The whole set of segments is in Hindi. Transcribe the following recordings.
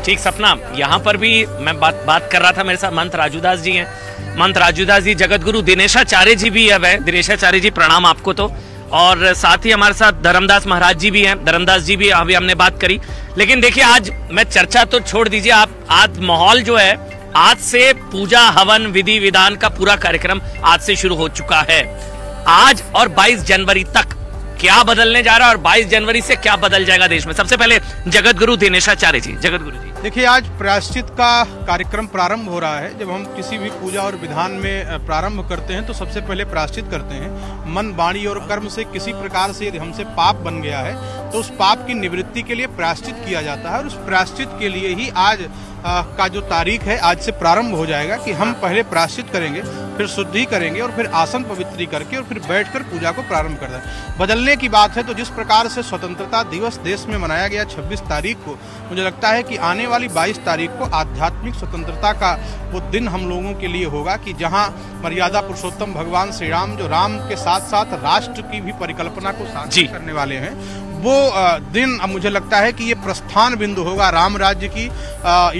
ठीक सपना। यहाँ पर भी मैं बात कर रहा था, मेरे साथ महंत राजूदास जी हैं। महंत राजूदास जी, जगत गुरु दिनेशाचार्य जी भी अब है। दिनेशाचार्य जी प्रणाम आपको। तो और साथ ही हमारे साथ धर्मदास महाराज जी भी हैं। धर्मदास जी भी अभी हमने बात करी। लेकिन देखिए, आज मैं चर्चा तो छोड़ दीजिए, आप आज माहौल जो है, आज से पूजा हवन विधि विधान का पूरा कार्यक्रम आज से शुरू हो चुका है। आज और 22 जनवरी तक क्या बदलने जा रहा है और 22 जनवरी से क्या बदल जाएगा देश में? सबसे पहले जगत गुरु दिनेशाचार्य जी। जगत गुरु जी, देखिए, आज प्रायश्चित का कार्यक्रम प्रारंभ हो रहा है। जब हम किसी भी पूजा और विधान में प्रारंभ करते हैं तो सबसे पहले प्रायश्चित करते हैं। मन, वाणी और कर्म से किसी प्रकार से यदि हमसे पाप बन गया है तो उस पाप की निवृत्ति के लिए प्रायश्चित किया जाता है। और उस प्रायश्चित के लिए ही आज का जो तारीख है, आज से प्रारंभ हो जाएगा कि हम पहले प्रायश्चित करेंगे, फिर शुद्धि करेंगे और फिर आसन पवित्री करके और फिर बैठकर पूजा को प्रारंभ कर दें। बदलने की बात है तो जिस प्रकार से स्वतंत्रता दिवस देश में मनाया गया 26 तारीख को, मुझे लगता है कि आने वाली 22 तारीख को आध्यात्मिक स्वतंत्रता का वो दिन हम लोगों के लिए होगा कि जहां मर्यादा पुरुषोत्तम भगवान श्री राम, जो राम के साथ साथ राष्ट्र की भी परिकल्पना को साकार करने वाले हैं, वो दिन अब मुझे लगता है कि ये प्रस्थान बिंदु होगा राम राज्य की,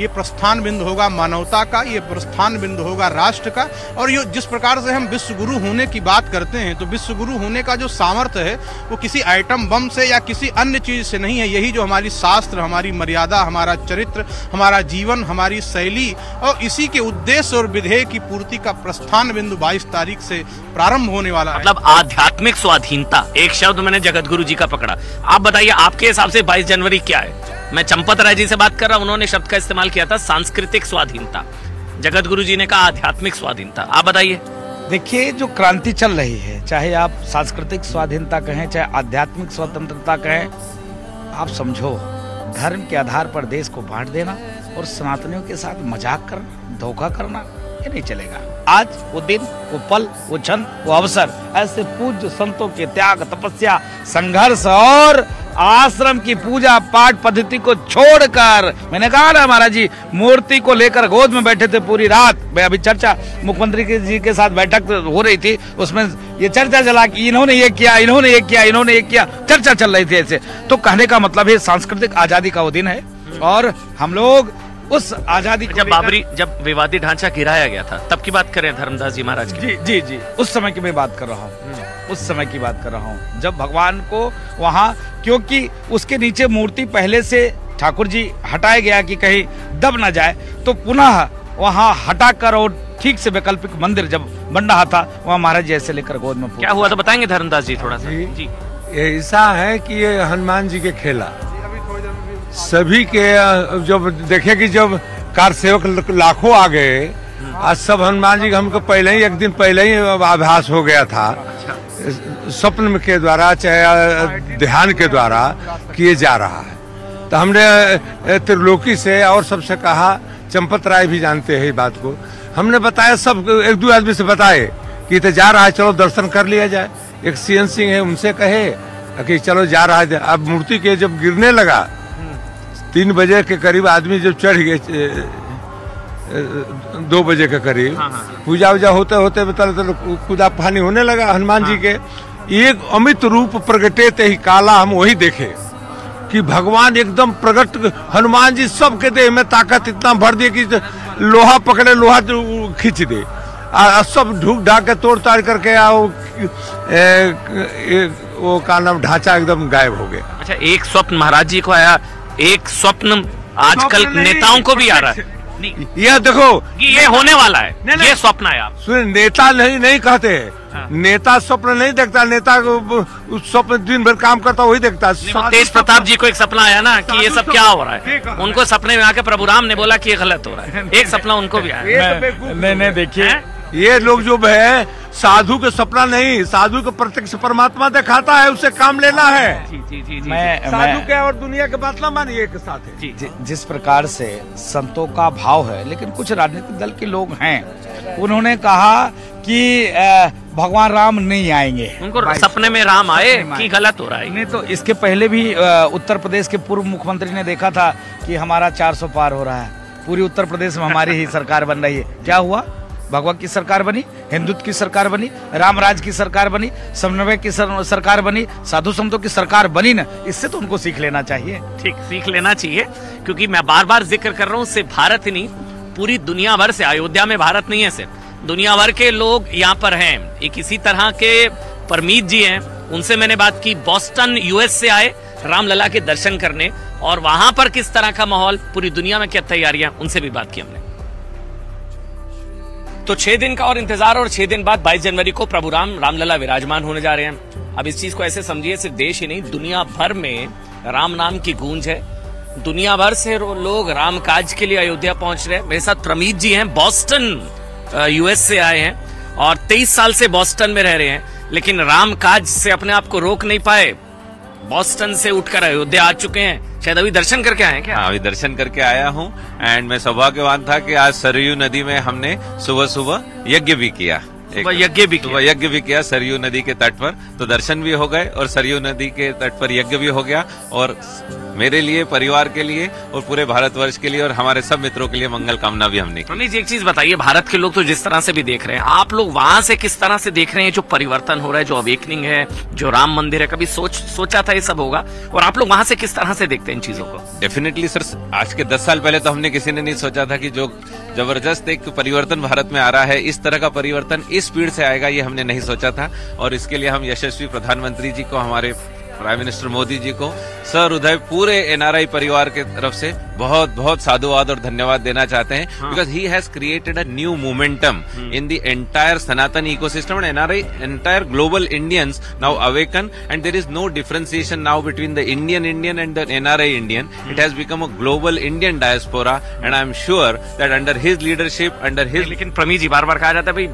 ये प्रस्थान बिंदु होगा मानवता का, ये प्रस्थान बिंदु होगा राष्ट्र का। और ये जिस प्रकार से हम विश्व गुरु होने की बात करते हैं तो विश्व गुरु होने का जो सामर्थ्य है वो किसी आइटम बम से या किसी अन्य चीज से नहीं है। यही जो हमारी शास्त्र, हमारी मर्यादा, हमारा चरित्र, हमारा जीवन, हमारी शैली और इसी के उद्देश्य और विधेय की पूर्ति का प्रस्थान बिंदु 22 तारीख से प्रारंभ होने वाला है। मतलब आध्यात्मिक स्वाधीनता, एक शब्द मैंने जगत गुरु जी का पकड़ा। आप बताइए, आपके हिसाब से 22 जनवरी क्या है? मैं चंपत राय जी से बात कर रहा हूं, उन्होंने शब्द का इस्तेमाल किया था सांस्कृतिक स्वाधीनता। जगत गुरु जी ने कहा आध्यात्मिक स्वाधीनता। आप बताइए। देखिए, जो क्रांति चल रही है, चाहे आप सांस्कृतिक स्वाधीनता कहें, चाहे आध्यात्मिक स्वतंत्रता कहें, आप समझो, धर्म के आधार पर देश को बांट देना और सनातनियों के साथ मजाक करना, धोखा करना, ये नहीं चलेगा। आज वो दिन, वो पल, वो क्षण, वो अवसर ऐसे पूज्य संतों के त्याग, तपस्या, संघर्ष और आश्रम की पूजा पाठ पद्धति को छोड़कर, मैंने कहा ना महाराज जी, मूर्ति को लेकर गोद में बैठे थे पूरी रात। मैं अभी चर्चा मुख्यमंत्री जी के साथ बैठक हो रही थी, उसमें ये चर्चा चला कि इन्होंने ये किया, इन्होंने ये किया, इन्होंने ये किया, चर्चा चल रही थी ऐसे। तो कहने का मतलब है सांस्कृतिक आजादी का वो दिन है और हम लोग उस आजादी जब विवादित ढांचा गिराया गया था तब की बात करें धर्मदास जी महाराज की? जी जी, उस समय की मैं बात कर रहा हूँ, उस समय की बात कर रहा हूँ जब भगवान को वहाँ, क्योंकि उसके नीचे मूर्ति पहले से ठाकुर जी हटाया गया कि कहीं दब ना जाए, तो पुनः वहाँ हटाकर और ठीक से वैकल्पिक मंदिर जब बन रहा था, वहाँ महाराज जी ऐसे लेकर गोद में। क्या हुआ था बताएंगे धर्मदास जी थोड़ा सा? जी, ऐसा है कि ये हनुमान जी के खेला सभी के, जब देखे कि जब कार सेवक लाखों आ गए, आज सब हनुमान जी का हमको पहले ही, एक दिन पहले ही आभास हो गया था, स्वप्न के द्वारा चाहे ध्यान के द्वारा किए जा रहा है। तो हमने त्रिलोकी से और सबसे कहा, चंपत राय भी जानते हैं इस बात को, हमने बताया, सब एक दो आदमी से बताए कि तो जा रहा है, चलो दर्शन कर लिया जाए। एक सीएन सिंह है, उनसे कहे कि चलो जा रहा है। अब मूर्ति के जब गिरने लगा 3 बजे के करीब आदमी जब चढ़ गए, 2 बजे के करीब पूजा वूजा होते होते कूदा पानी होने लगा हनुमान जी के। एक अमित रूप प्रगटे ते ही काला, हम वही देखे कि भगवान एकदम प्रकट, हनुमान जी सबके देह में ताकत इतना भर दिए कि लोहा पकड़े लोहा खींच दे, सब ढूक ढाक के तोड़ ताड़ करके वो का नाम ढांचा एकदम गायब हो गया। अच्छा, एक स्वप्न महाराज जी को आया, एक स्वप्न आजकल नेताओं को भी आ रहा है। यह देखो ये होने वाला है, ये स्वप्न आया। सुन, नेता नहीं कहते हैं, नेता स्वप्न नहीं देखता, नेता को स्वप्न दिन भर काम करता वही देखता। तेज प्रताप जी को एक सपना आया ना कि ये सब क्या हो रहा है, उनको सपने में आके प्रभु राम ने बोला कि ये गलत हो रहा है, एक सपना उनको भी आया। नहीं, देखिए, ये लोग जो है साधु के सपना नहीं, साधु को प्रत्यक्ष परमात्मा दिखाता है, उससे काम लेना है। जी, साधु के और दुनिया के बात ना मानिए एक साथ है। जिस प्रकार से संतों का भाव है, लेकिन कुछ राजनीतिक दल के लोग हैं, उन्होंने कहा कि भगवान राम नहीं आएंगे, उनको सपने में राम आए कि गलत हो रहा है। नहीं तो इसके पहले भी उत्तर प्रदेश के पूर्व मुख्यमंत्री ने देखा था कि हमारा 400 पार हो रहा है, पूरी उत्तर प्रदेश में हमारी ही सरकार बन रही है। क्या हुआ? भगवत की सरकार बनी, हिंदुत्व की सरकार बनी, राम राज की सरकार बनी, समन्वय की सरकार बनी, साधु संतों की सरकार बनी ना, इससे तो उनको सीख लेना चाहिए। ठीक, सीख लेना चाहिए, क्योंकि मैं बार बार जिक्र कर रहा हूँ, सिर्फ भारत ही नहीं, पूरी दुनिया भर से, अयोध्या में भारत नहीं है सिर्फ, दुनिया भर के लोग यहाँ पर हैं। एक इसी तरह के परमीत जी हैं, उनसे मैंने बात की, बॉस्टन यूएस से आए रामलला के दर्शन करने, और वहां पर किस तरह का माहौल, पूरी दुनिया में क्या तैयारियां, उनसे भी बात की हमने। तो 6 दिन का और इंतजार, और 6 दिन बाद 22 जनवरी को प्रभु रामलला विराजमान होने जा रहे हैं। अब इस चीज को ऐसे समझिए, सिर्फ देश ही नहीं, दुनिया भर में राम नाम की गूंज है। दुनिया भर से लोग राम काज के लिए अयोध्या पहुंच रहे हैं। मेरे साथ प्रमीत जी हैं, बॉस्टन यूएस से आए हैं और 23 साल से बॉस्टन में रह रहे हैं, लेकिन राम काज से अपने आप को रोक नहीं पाए, बॉस्टन से उठकर अयोध्या आ चुके हैं। शायद अभी दर्शन करके आए हैं क्या? हाँ, अभी दर्शन करके आया हूँ। एंड मैं सौभाग्यवान था कि आज सरयू नदी में हमने सुबह सुबह यज्ञ भी किया, यज्ञ भी किया सरयू नदी के तट पर। तो दर्शन भी हो गए और सरयू नदी के तट पर यज्ञ भी हो गया, और मेरे लिए, परिवार के लिए और पूरे भारतवर्ष के लिए और हमारे सब मित्रों के लिए मंगल कामना भी हमने की। प्रमीत जी, एक चीज बताइए, भारत के लोग तो जिस तरह से भी देख रहे हैं, आप लोग वहां से किस तरह से देख रहे हैं जो परिवर्तन हो रहा है, जो अवेकनिंग है, जो राम मंदिर है? कभी सोचा था ये सब होगा? और आप लोग वहां से किस तरह से देखते हैं इन चीजों को? डेफिनेटली सर, आज के 10 साल पहले तो हमने किसी ने नहीं सोचा था कि जो जबरदस्त एक परिवर्तन भारत में आ रहा है, इस तरह का परिवर्तन इस स्पीड से आएगा, ये हमने नहीं सोचा था। और इसके लिए हम यशस्वी प्रधानमंत्री जी को, हमारे प्राइम मिनिस्टर मोदी जी को, सर हृदय पूरे एनआरआई परिवार के तरफ से बहुत बहुत साधुवाद और धन्यवाद देना चाहते हैं, because he has created a new momentum in the entire Sanatan ecosystem and NRI, entire global Indians now awaken, and there is no differentiation now between the Indian and the NRI Indian. It has become a global Indian diaspora, and I am sure that under his leadership, under his. लेकिन प्रमीत जी, बार बार कहा जाता है भाई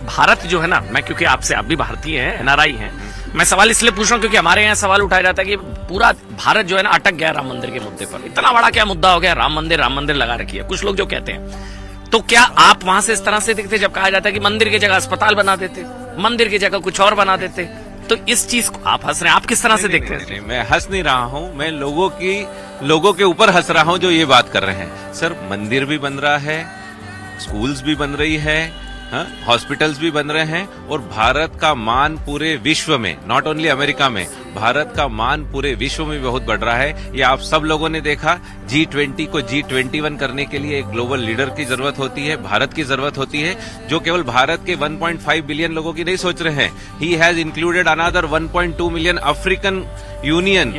भारत जो है ना, मैं क्योंकि आपसे, आप भी भारतीय हैं, एनआरआई हैं, मैं सवाल इसलिए पूछ रहा हूँ क्योंकि हमारे यहाँ सवाल उठाया जाता है कि पूरा भारत जो है ना अटक गया राम मंदिर के मुद्दे पर। इतना बड़ा क्या मुद्दा हो गया, राम मंदिर लगा रखी है, कुछ लोग जो कहते हैं। तो क्या आप वहां से इस तरह से दिखते जब कहा जाता है कि मंदिर की जगह अस्पताल बना देते, मंदिर की जगह कुछ और बना देते? तो इस चीज को आप हंस रहे हैं, आप किस तरह से देखते हैं? मैं हंस नहीं रहा हूँ, मैं लोगों के ऊपर हंस रहा हूँ जो ये बात कर रहे हैं। सर, मंदिर भी बन रहा है, स्कूल्स भी बन रही है, हॉस्पिटल्स भी बन रहे हैं, और भारत का मान पूरे विश्व में, नॉट ओनली अमेरिका में, भारत का मान पूरे विश्व में बहुत बढ़ रहा है। ये आप सब लोगों ने देखा। G20 को G21 करने के लिए एक ग्लोबल लीडर की जरूरत होती है, भारत की जरूरत होती है, जो केवल भारत के 1.5 बिलियन लोगों की नहीं सोच रहे हैं। He has included another 1.2 million African union.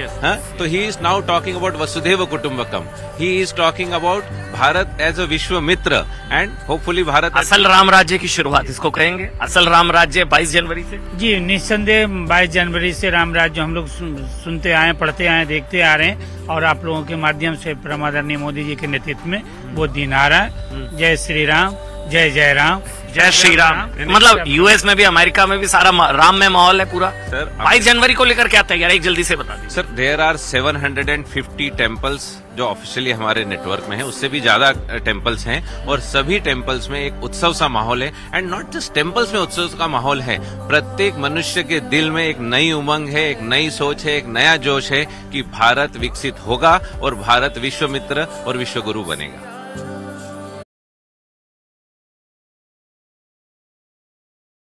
तो he is now talking about Vasudhaiva Kutumbakam, he is talking about Bharat as a Vishwa Mitra, and hopefully Bharat असल राम राज्य की शुरुआत इसको कहेंगे, असल राम राज्य 22 जनवरी से। जी, निस्संदेह 22 जनवरी से राम राज्य हम लोग सुनते आए, पढ़ते आए, देखते आ रहे हैं, और आप लोगों के माध्यम से परमादरणीय मोदी जी के नेतृत्व में वो दिन आ रहा है। जय श्री राम, जय जय राम, जय श्री राम। मतलब यूएस में भी, अमेरिका में भी सारा राम में माहौल है पूरा। सर, 22 जनवरी को लेकर क्या तैयार है, एक जल्दी से बता दीजिए। सर, देयर आर 750 टेम्पल्स जो ऑफिशियली हमारे नेटवर्क में है, उससे भी ज्यादा टेम्पल्स हैं, और सभी टेम्पल्स में एक उत्सव सा माहौल है। एंड नॉट जस्ट टेम्पल्स में उत्सव का माहौल है, प्रत्येक मनुष्य के दिल में एक नई उमंग है, एक नई सोच है, एक नया जोश है कि भारत विकसित होगा और भारत विश्व मित्र और विश्व गुरु बनेगा।